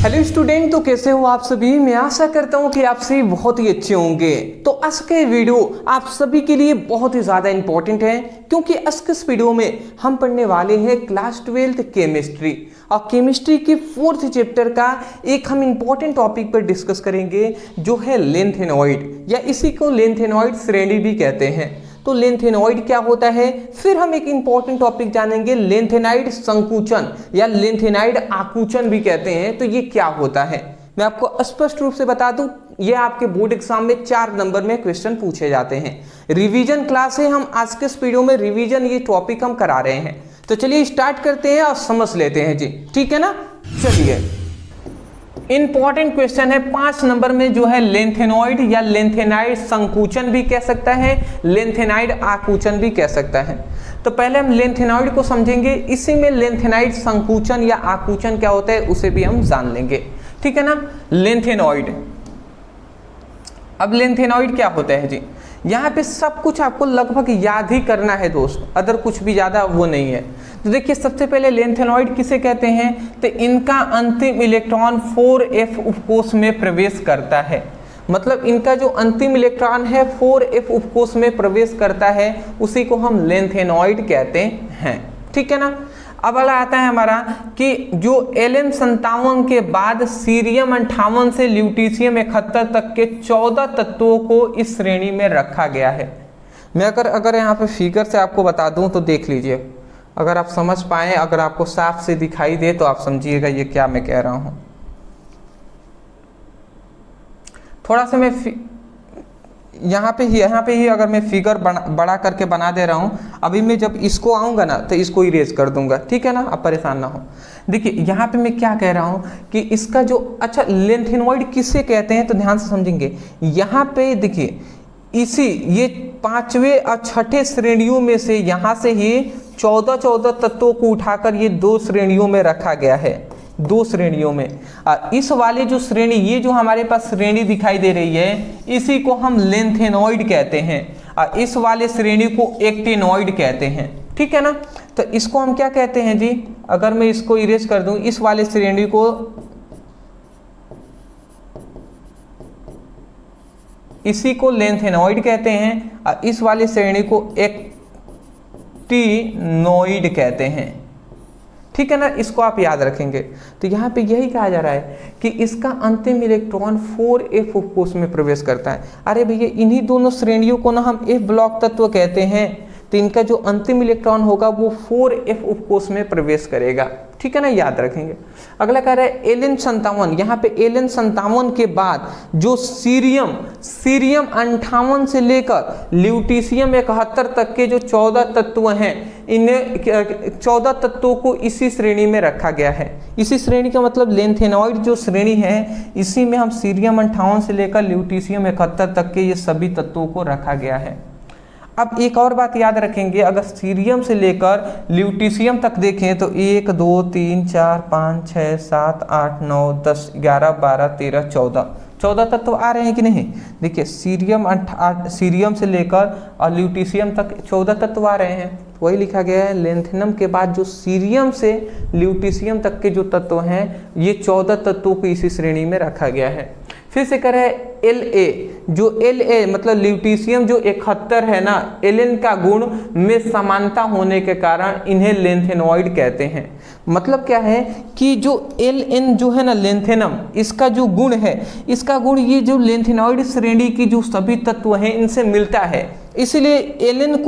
Hello student, तो कैसे हो आप सभी। मैं आशा करता हूं कि आप सभी बहुत ही अच्छे होंगे। तो आज के वीडियो आप सभी के लिए बहुत ही ज़्यादा इंपॉर्टेंट है, क्योंकि आज के इस वीडियो में हम पढ़ने वाले हैं क्लास 12th केमिस्ट्री, और केमिस्ट्री के 4th चैप्टर का एक हम इंपॉर्टेंट टॉपिक पर डिस्कस करेंगे, जो है लेंथेनॉइड, या इसी को लेंथेनॉइड श्रेणी भी कहते हैं। तो लेंथेनॉइड क्या होता है, फिर हम एक इंपॉर्टेंट टॉपिक जानेंगे लेंथेनाइड संकुचन, या लेंथेनाइड आकुचन भी कहते हैं। तो ये क्या होता है, मैं आपको स्पष्ट रूप से बता दूं, ये आपके बोर्ड एग्जाम में 4 नंबर में क्वेश्चन पूछे जाते हैं। रिवीजन क्लास है, हम आज के इस वीडियो में रिवीजन ये टॉपिक हम करा रहे हैं। तो चलिए स्टार्ट करते हैं और समझ लेते हैं जी, ठीक है ना। चलिए, इंपॉर्टेंट क्वेश्चन है 5 नंबर में, जो है लेंथेनॉइड या लेंथेनाइड संकुचन भी कह सकता है, लेंथेनाइड आकुचन भी कह सकता है। तो पहले हम लेंथेनॉइड को समझेंगे, इसी में लेंथेनाइड संकुचन या आकुचन क्या होता है उसे भी हम जान लेंगे, ठीक है ना। लेंथेनॉइड, अब लेंथेनॉइड क्या होता है जी, यहाँ पे सब कुछ आपको लगभग याद ही करना है दोस्त, अदर कुछ भी ज़्यादा वो नहीं है। तो देखिए, सबसे पहले लेंथेनॉइड किसे कहते हैं, तो इनका अंतिम इलेक्ट्रॉन 4f उपकोष में प्रवेश करता है। मतलब इनका जो अंतिम इलेक्ट्रॉन है 4f उपकोष में प्रवेश करता है, उसी को हम लेंथेनॉइड कहते हैं, ठीक है ना। अब अगला आता है हमारा कि जो Ln57 के बाद सीरियम 58 से ल्यूटीशियम 71 तक के 14 तत्वों को इस श्रेणी में रखा गया है। मैं अगर यहाँ पे फिगर से आपको बता दूं तो देख लीजिए, अगर आप समझ पाए, अगर आपको साफ से दिखाई दे तो आप समझिएगा ये क्या मैं कह रहा हूँ। थोड़ा सा मैं यहाँ पे ही अगर मैं फिगर बड़ा करके बना दे रहा हूँ, अभी मैं जब इसको आऊँगा ना तो इसको इरेज कर दूंगा, ठीक है ना, आप परेशान ना हो। देखिए यहाँ पे मैं क्या कह रहा हूँ कि इसका जो, अच्छा लेंथेनॉइड किसे कहते हैं, तो ध्यान से समझेंगे। यहाँ पे देखिए, इसी ये 5वें और 6ठे श्रेणियों में से यहाँ से ही 14 तत्वों को उठाकर ये 2 श्रेणियों में रखा गया है, 2 श्रेणियों में। इस वाले जो श्रेणी, ये जो हमारे पास श्रेणी दिखाई दे रही है, इसी को हम लेंथेनॉइड कहते हैं, और इस वाले श्रेणी को एक्टिनॉइड कहते हैं, ठीक है ना। तो इसको हम क्या कहते हैं जी, अगर मैं इसको इरेज कर दूं, इस वाले श्रेणी को, इसी को लेंथेनॉइड कहते हैं, और इस वाले श्रेणी को एक्टिनॉइड कहते हैं, ठीक है ना। इसको आप याद रखेंगे। तो यहाँ पे यही कहा जा रहा है कि इसका अंतिम इलेक्ट्रॉन 4f उपकोष में प्रवेश करता है। अरे भैया, इन्हीं दोनों श्रेणियों को ना हम f ब्लॉक तत्व कहते हैं, तो इनका जो अंतिम इलेक्ट्रॉन होगा वो 4f उपकोष में प्रवेश करेगा, ठीक है ना, याद रखेंगे। अगला कह रहा है Ln57, यहाँ पे Ln57 के बाद जो सीरियम 58 से लेकर ल्यूटीशियम 71 तक के जो 14 तत्व हैं, इन्हें 14 तत्वों को इसी श्रेणी में रखा गया है। इसी श्रेणी का मतलब लेंथेनॉइड जो श्रेणी है, इसी में हम सीरियम 58 से लेकर ल्यूटीशियम 71 तक के ये सभी तत्वों को रखा गया है। अब एक और बात याद रखेंगे, अगर सीरियम से लेकर ल्यूटीशियम तक देखें तो 1 2 3 4 5 6 7 8 9 10 11 12 13 14 तत्व आ रहे हैं कि नहीं। देखिए, सीरियम से लेकर और ल्यूटीशियम तक 14 तत्व आ रहे हैं। वही लिखा गया है, लेंथेनम के बाद जो सीरियम से ल्यूटीशियम तक के जो तत्व हैं, ये 14 तत्वों को इसी श्रेणी में रखा गया है। फिर से कह रहे हैं La, जो La मतलब ल्यूटीशियम जो 71 है ना, Ln का गुण में समानता होने के कारण इन्हें लेंथेनॉइड कहते हैं। मतलब क्या है कि जो Ln जो है ना लेंथेनम, इसका जो गुण है, इसका गुण ये जो लेंथेनॉइड श्रेणी की जो सभी तत्व हैं इनसे मिलता है, इसलिए Ln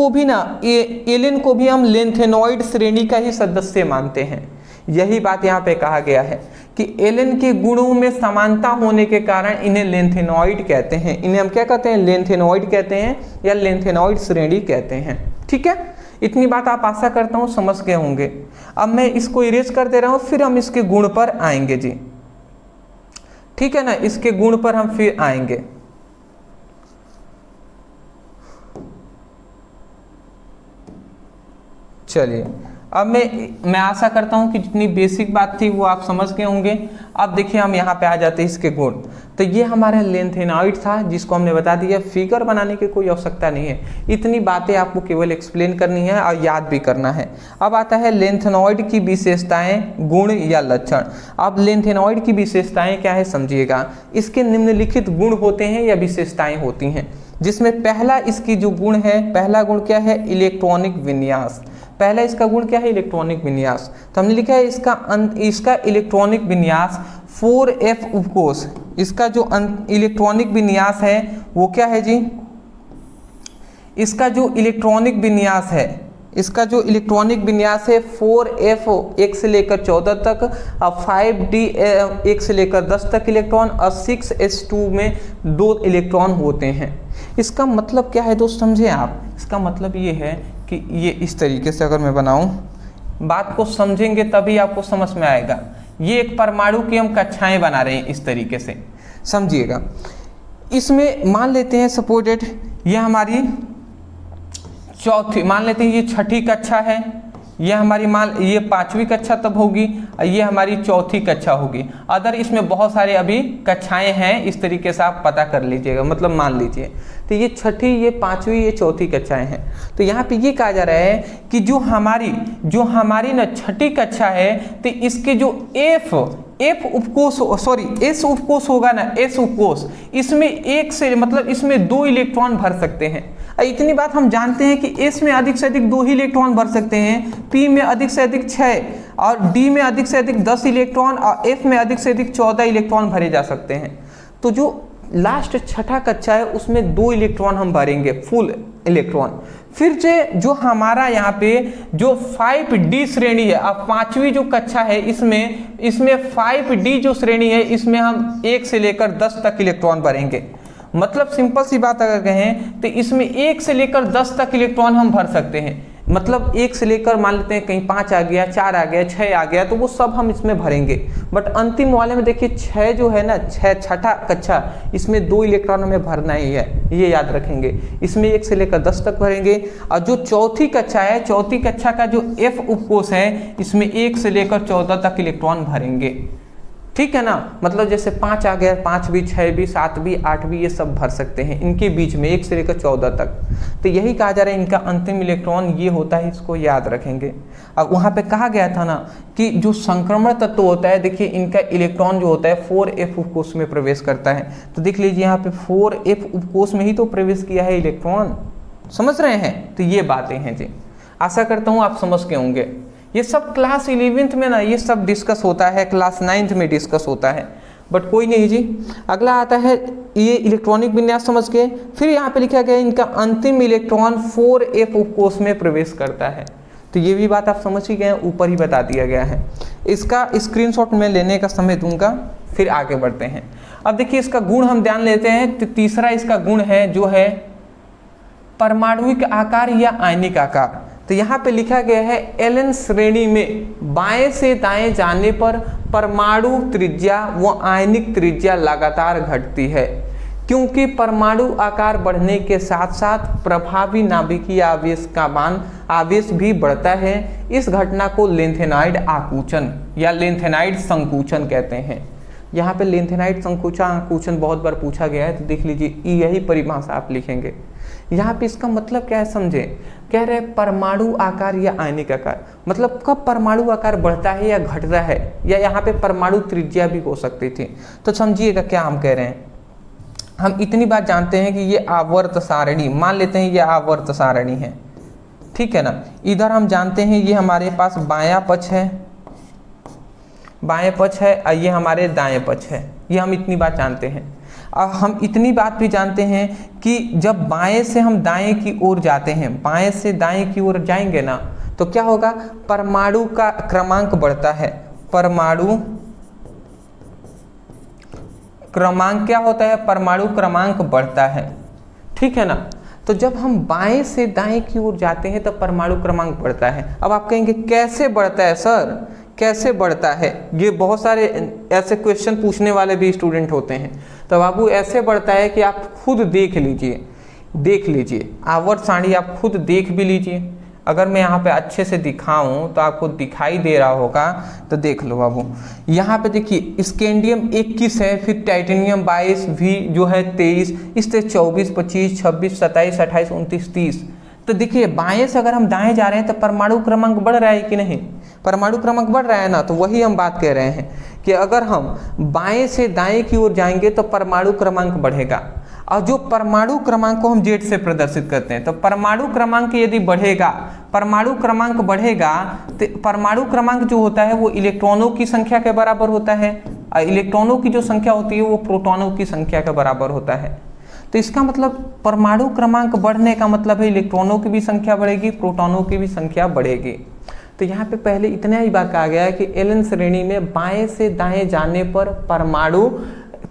को भी हम लेंथेनॉइड श्रेणी का ही सदस्य मानते हैं। यही बात यहाँ पे कहा गया है कि Ln के गुणों में समानता होने के कारण इन्हें लेंथेनॉइड कहते हैं। इन्हें हम क्या कहते हैं, लेंथेनॉइड कहते हैं, या लेंथेनॉइड श्रेणी कहते हैं, ठीक है। इतनी बात आप आशा करता हूँ समझ गए होंगे। अब मैं इसको इरेज कर दे रहा हूँ, फिर हम इसके गुण पर आएंगे जी, ठीक है ना, इसके गुण पर हम फिर आएंगे। चलिए, अब मैं आशा करता हूं कि जितनी बेसिक बात थी वो आप समझ गए होंगे। अब देखिए हम यहाँ पे आ जाते हैं इसके गुण। तो ये हमारा लेंथेनॉइड था जिसको हमने बता दिया, फिगर बनाने की कोई आवश्यकता नहीं है, इतनी बातें आपको केवल एक्सप्लेन करनी है और याद भी करना है। अब आता है लेंथेनॉइड की विशेषताएं, गुण या लक्षण। अब लेंथेनॉइड की विशेषताएं क्या है समझिएगा। इसके निम्नलिखित गुण होते हैं या विशेषताएं होती हैं, जिसमें पहला इसकी जो गुण है, पहला गुण क्या है, इलेक्ट्रॉनिक विन्यास। पहला इसका गुण क्या है, इलेक्ट्रॉनिक विन्यास। तो हमने लिखा है इसका इलेक्ट्रॉनिक विन्यास 4f उपकोष। इसका जो इलेक्ट्रॉनिक विन्यास है वो क्या है जी, इसका जो इलेक्ट्रॉनिक विन्यास है, इसका जो इलेक्ट्रॉनिक विन्यास है 4f 1 से लेकर 14 तक, और 5d 1 से लेकर 10 तक इलेक्ट्रॉन, और 6s2 में 2 इलेक्ट्रॉन होते हैं। इसका मतलब क्या है दोस्त समझे आप। इसका मतलब ये है कि ये इस तरीके से अगर मैं बनाऊं, बात को समझेंगे तभी आपको समझ में आएगा। ये एक परमाणु की हम कक्षाएं बना रहे हैं, इस तरीके से समझिएगा। इसमें मान लेते हैं सपोर्टेड ये हमारी चौथी, मान लेते हैं ये छठी कक्षा है, ये हमारी ये 5वीं कक्षा तब होगी, और ये हमारी चौथी कक्षा होगी। अदर इसमें बहुत सारे अभी कक्षाएं हैं, इस तरीके से आप पता कर लीजिएगा, मतलब मान लीजिए। तो ये छठी, ये 5वीं, ये चौथी कक्षाएं हैं। तो यहाँ पे ये कहा जा रहा है कि जो हमारी ना छठी कक्षा है, तो इसके जो एफ उपकोष, सॉरी एस उपकोष होगा ना, एस उपकोष, इसमें एक से मतलब इसमें 2 इलेक्ट्रॉन भर सकते हैं। इतनी बात हम जानते हैं कि एस में अधिक से अधिक 2 ही इलेक्ट्रॉन भर सकते हैं, पी में अधिक से अधिक 6, और डी में अधिक से अधिक 10 इलेक्ट्रॉन, और एफ में अधिक से अधिक 14 इलेक्ट्रॉन भरे जा सकते हैं। तो जो लास्ट छठा कक्षा है उसमें 2 इलेक्ट्रॉन हम भरेंगे, फुल इलेक्ट्रॉन। फिर जो हमारा यहाँ पे जो 5D श्रेणी है, अब 5वीं जो कक्षा है इसमें 5D जो श्रेणी है, इसमें हम 1 से लेकर 10 तक इलेक्ट्रॉन भरेंगे। मतलब सिंपल सी बात अगर कहें तो इसमें 1 से लेकर 10 तक इलेक्ट्रॉन हम भर सकते हैं। मतलब 1 से लेकर मान लेते हैं कहीं 5 आ गया, 4 आ गया, 6 आ गया, तो वो सब हम इसमें भरेंगे। बट अंतिम वाले में देखिए 6 जो है ना, 6 छठा कक्षा, इसमें 2 इलेक्ट्रॉन हमें भरना ही है, ये याद रखेंगे। इसमें 1 से लेकर 10 तक भरेंगे। और जो चौथी कक्षा है, चौथी कक्षा का जो F उपकोष है, इसमें 1 से लेकर 14 तक इलेक्ट्रॉन भरेंगे। ठीक है ना, मतलब जैसे 5 आ गया, 5 भी, 6 भी, 7 भी, 8 भी, ये सब भर सकते हैं इनके बीच में 1 से लेकर 14 तक। तो यही कहा जा रहा है इनका अंतिम इलेक्ट्रॉन ये होता है, इसको याद रखेंगे। अब वहाँ पे कहा गया था ना कि जो संक्रमण तत्व होता है, देखिए इनका इलेक्ट्रॉन जो होता है 4f उपकोष में प्रवेश करता है। तो देख लीजिए यहाँ पे 4f उपकोष में ही तो प्रवेश किया है इलेक्ट्रॉन, समझ रहे हैं। तो ये बातें हैं जी, आशा करता हूँ आप समझ के होंगे। ये सब क्लास 11th में ना ये सब डिस्कस होता है, क्लास 9th में डिस्कस होता है, बट कोई नहीं जी। अगला आता है ये इलेक्ट्रॉनिक विन्यास समझ के। फिर यहाँ पे लिखा गया इनका अंतिम इलेक्ट्रॉन 4f उपकोष में प्रवेश करता है। तो ये भी बात आप समझ ही गए, ऊपर ही बता दिया गया है। इसका स्क्रीनशॉट मैं लेने का समय दूंगा, फिर आगे बढ़ते हैं। अब देखिए इसका गुण हम ध्यान लेते हैं। तो तीसरा इसका गुण है जो है परमाणुविक आकार या आयनिक आकार। तो यहाँ पे लिखा गया है एलन श्रेणी में बाएं से दाएं जाने पर परमाणु त्रिज्या व आयनिक त्रिज्या लगातार घटती है, क्योंकि परमाणु आकार बढ़ने के साथ साथ प्रभावी नाभिकीय आवेश का मान आवेश भी बढ़ता है। इस घटना को लेंथेनॉइड आकुंचन या लेंथेनॉइड संकुचन कहते हैं। यहाँ पे लेंथेनॉइड संकुचन आकुंचन बहुत बार पूछा गया है, तो देख लीजिए यही परिभाषा आप लिखेंगे। यहाँ पे इसका मतलब क्या है समझे, कह रहे परमाणु आकार या आयनिक आकार, मतलब कब परमाणु आकार बढ़ता है या घटता है, या यहाँ पे परमाणु त्रिज्या भी हो सकती थी। तो समझिएगा क्या हम कह रहे हैं। हम इतनी बात जानते हैं कि ये आवर्त सारणी, मान लेते हैं ये आवर्त सारणी है, ठीक है ना। इधर हम जानते हैं ये हमारे पास बायां पक्ष है, बाएं पक्ष है, और ये हमारे दाएं पक्ष है। ये हम इतनी बात जानते हैं। अब हम इतनी बात भी जानते हैं कि जब बाएं से हम दाएं की ओर जाते हैं, बाएं से दाएं की ओर जाएंगे ना, तो क्या होगा, परमाणु का क्रमांक बढ़ता है। परमाणु क्रमांक क्या होता है, परमाणु क्रमांक बढ़ता है, ठीक है ना। तो जब हम बाएं से दाएं की ओर जाते हैं तो परमाणु क्रमांक बढ़ता है। अब आप कहेंगे कैसे बढ़ता है सर, कैसे बढ़ता है। ये बहुत सारे ऐसे क्वेश्चन पूछने वाले भी स्टूडेंट होते हैं। तो बाबू ऐसे बढ़ता है कि आप खुद देख लीजिए, आवर्त सारणी आप खुद देख भी लीजिए। अगर मैं यहाँ पे अच्छे से दिखाऊं तो आपको दिखाई दे रहा होगा, तो देख लो बाबू। यहाँ पे देखिए स्कैंडियम 21 है, फिर टाइटेनियम 22, भी जो है 23, इस तरह 24, 25, 26, 27, 28, 29, 30। तो देखिए बाएं से अगर हम दाएं जा रहे हैं तो परमाणु क्रमांक बढ़ रहा है कि नहीं, परमाणु क्रमांक बढ़ रहा है ना। तो वही हम बात कह रहे हैं कि अगर हम बाएं से दाएं की ओर जाएंगे तो परमाणु क्रमांक बढ़ेगा, और जो परमाणु क्रमांक को हम जेड से प्रदर्शित करते हैं, तो परमाणु क्रमांक यदि बढ़ेगा, परमाणु क्रमांक बढ़ेगा तो परमाणु क्रमांक जो होता है वो इलेक्ट्रॉनों की संख्या के बराबर होता है, और इलेक्ट्रॉनों की जो संख्या होती है वो प्रोटॉनों की संख्या के बराबर होता है। तो इसका मतलब परमाणु क्रमांक बढ़ने का मतलब है इलेक्ट्रॉनों की भी संख्या बढ़ेगी, प्रोटॉनों की भी संख्या बढ़ेगी। तो यहाँ पे पहले इतना ही बात कहा गया है कि एलन श्रेणी में बाएं से दाएं जाने पर परमाणु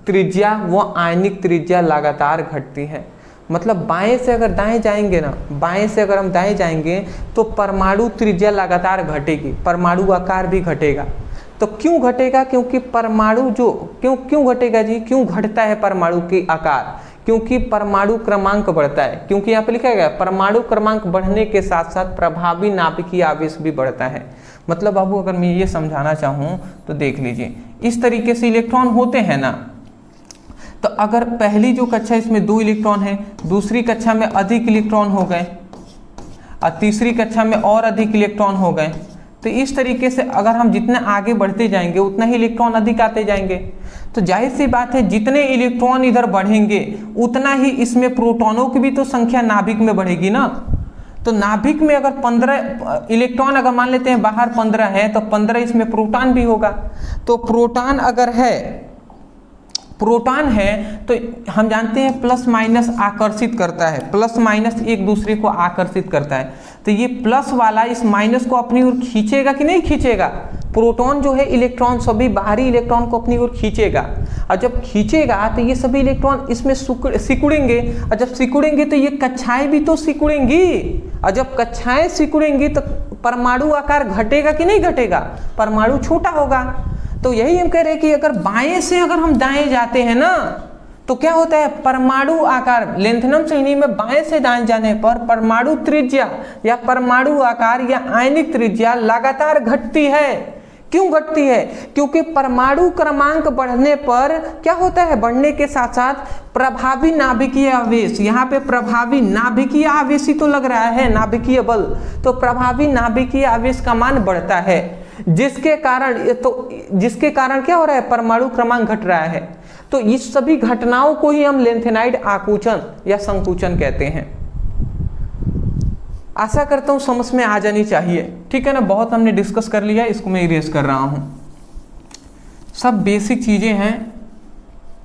त्रिज्या व आयनिक त्रिज्या लगातार घटती है। मतलब बाएं से अगर दाएं जाएंगे ना, बाएं से अगर हम दाएं जाएंगे तो परमाणु त्रिज्या लगातार घटेगी, परमाणु आकार भी घटेगा। तो क्यों घटेगा? क्योंकि परमाणु जो क्यों घटेगा जी, क्यों घटता है परमाणु की आकार? क्योंकि परमाणु क्रमांक बढ़ता है। क्योंकि यहाँ पे लिखा गया परमाणु क्रमांक बढ़ने के साथ साथ प्रभावी नाभिकीय आवेश भी बढ़ता है। मतलब बाबू अगर मैं ये समझाना चाहूँ तो देख लीजिए, इस तरीके से इलेक्ट्रॉन होते हैं ना, तो अगर पहली जो कक्षा इसमें 2 इलेक्ट्रॉन है, दूसरी कक्षा में अधिक इलेक्ट्रॉन हो गए, और तीसरी कक्षा में और अधिक इलेक्ट्रॉन हो गए, तो इस तरीके से अगर हम जितने आगे बढ़ते जाएंगे उतना ही इलेक्ट्रॉन अधिक आते जाएंगे। तो जाहिर सी बात है जितने इलेक्ट्रॉन इधर बढ़ेंगे उतना ही इसमें प्रोटॉनों की भी तो संख्या नाभिक में बढ़ेगी ना। तो नाभिक में अगर 15 इलेक्ट्रॉन अगर मान लेते हैं बाहर 15 है, तो 15 इसमें प्रोटॉन भी होगा। तो प्रोटॉन अगर है, प्रोटॉन है तो हम जानते हैं प्लस माइनस आकर्षित करता है, प्लस माइनस एक दूसरे को आकर्षित करता है। तो ये प्लस वाला इस माइनस को अपनी ओर खींचेगा कि नहीं खींचेगा? प्रोटॉन जो है इलेक्ट्रॉन सभी बाहरी इलेक्ट्रॉन को अपनी ओर खींचेगा, और जब खींचेगा तो ये सभी इलेक्ट्रॉन इसमें सिकुड़ेंगे, और जब सिकुड़ेंगे तो ये कक्षाएं भी तो सिकुड़ेंगी, और जब कक्षाएं सिकुड़ेंगी तो परमाणु आकार घटेगा कि नहीं घटेगा? परमाणु छोटा होगा। तो यही हम कह रहे हैं कि अगर बाएं से अगर हम दाएं जाते हैं ना तो क्या होता है, परमाणु आकार लेंथनम श्रेणी में बाएं से दाएं जाने पर परमाणु त्रिज्या या परमाणु आकार या आयनिक त्रिज्या लगातार घटती है। क्यों घटती है? क्योंकि परमाणु क्रमांक बढ़ने पर क्या होता है, बढ़ने के साथ साथ प्रभावी नाभिकीय आवेश, यहाँ पे प्रभावी नाभिकीय आवेश ही तो लग रहा है, नाभिकीय बल, तो प्रभावी नाभिकीय आवेश का मान बढ़ता है, जिसके कारण क्या हो रहा है, परमाणु क्रमांक घट रहा है। तो इस सभी घटनाओं को ही हम लेंथेनाइड आकुंचन या संकुचन कहते हैं। आशा करता हूं समझ में आ जानी चाहिए, ठीक है ना। बहुत हमने डिस्कस कर लिया, इसको मैं इरेज कर रहा हूं, सब बेसिक चीजें हैं।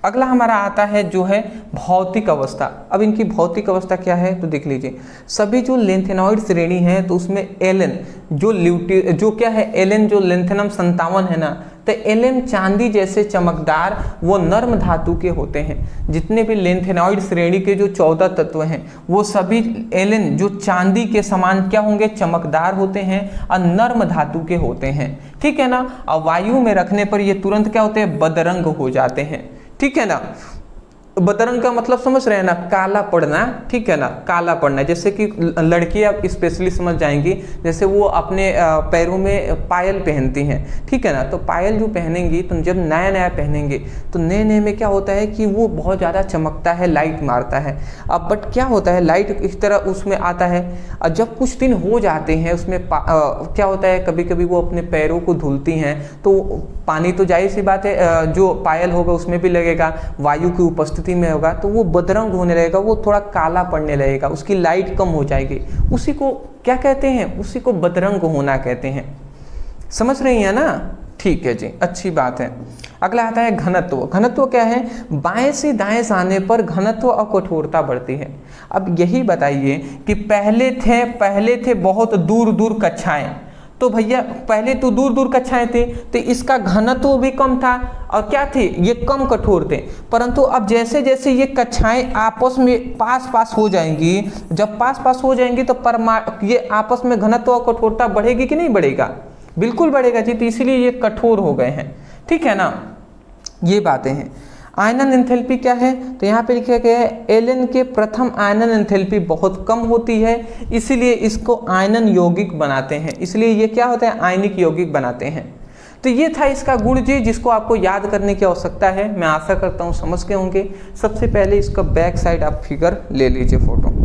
अगला हमारा आता है जो है भौतिक अवस्था। अब इनकी भौतिक अवस्था क्या है तो देख लीजिए, सभी जो लेंथेनॉइड श्रेणी है तो उसमें एलन जो क्या है, एलन जो लेंथेनम 57 है ना, तो एलन चांदी जैसे चमकदार वो नर्म धातु के होते हैं। जितने भी लेंथेनॉइड श्रेणी के जो 14 तत्व हैं वो सभी एलन जो चांदी के समान क्या होंगे, चमकदार होते हैं और नर्म धातु के होते हैं, ठीक है ना। और वायु में रखने पर ये तुरंत क्या होते हैं, बदरंग हो जाते हैं, ठीक है ना। बदरंग का मतलब समझ रहे हैं ना, काला पड़ना, ठीक है ना, काला पड़ना। जैसे कि लड़कियां स्पेशली समझ जाएंगी, जैसे वो अपने पैरों में पायल पहनती हैं, ठीक है ना। तो पायल जो पहनेंगी तो जब नया नया पहनेंगे तो नए नए में क्या होता है कि वो बहुत ज़्यादा चमकता है, लाइट मारता है। अब बट क्या होता है, लाइट इस तरह उसमें आता है, और जब कुछ दिन हो जाते हैं उसमें क्या होता है, कभी कभी वो अपने पैरों को धुलती हैं तो पानी तो जाहिर सी बात है जो पायल होगा उसमें भी लगेगा, वायु की उपस्थिति में होगा तो वो बदरंग होने लगेगा, वो थोड़ा काला पड़ने लगेगा, उसकी लाइट कम हो जाएगी। उसी को क्या कहते हैं, उसी को बदरंग होना कहते हैं। समझ रही हैं ना, ठीक है जी, अच्छी बात है। अगला आता है घनत्व। घनत्व क्या है, बाएं से दाएं जाने पर घनत्व और कठोरता बढ़ती है। अब यही बताइए कि पहले थे बहुत दूर दूर कक्षाएं, तो भैया पहले तो दूर दूर कक्षाएं थे तो इसका घनत्व भी कम था और क्या थे, ये कम कठोर थे। परंतु अब जैसे जैसे ये कक्षाएं आपस में पास पास हो जाएंगी, जब पास पास हो जाएंगी तो ये आपस में घनत्व और कठोरता बढ़ेगी कि नहीं बढ़ेगा? बिल्कुल बढ़ेगा जी, तो इसीलिए ये कठोर हो गए हैं, ठीक है ना। ये बातें हैं। आयनन एंथैल्पी क्या है, तो यहाँ पे लिखा गया है एलन के प्रथम आयनन एंथैल्पी बहुत कम होती है, इसलिए इसको आयनन यौगिक बनाते हैं, इसलिए ये क्या होता है, आयनिक यौगिक बनाते हैं। तो ये था इसका गुण जी, जिसको आपको याद करने की आवश्यकता है। मैं आशा करता हूँ समझ के होंगे। सबसे पहले इसका बैक साइड आप फिगर ले लीजिए फोटो।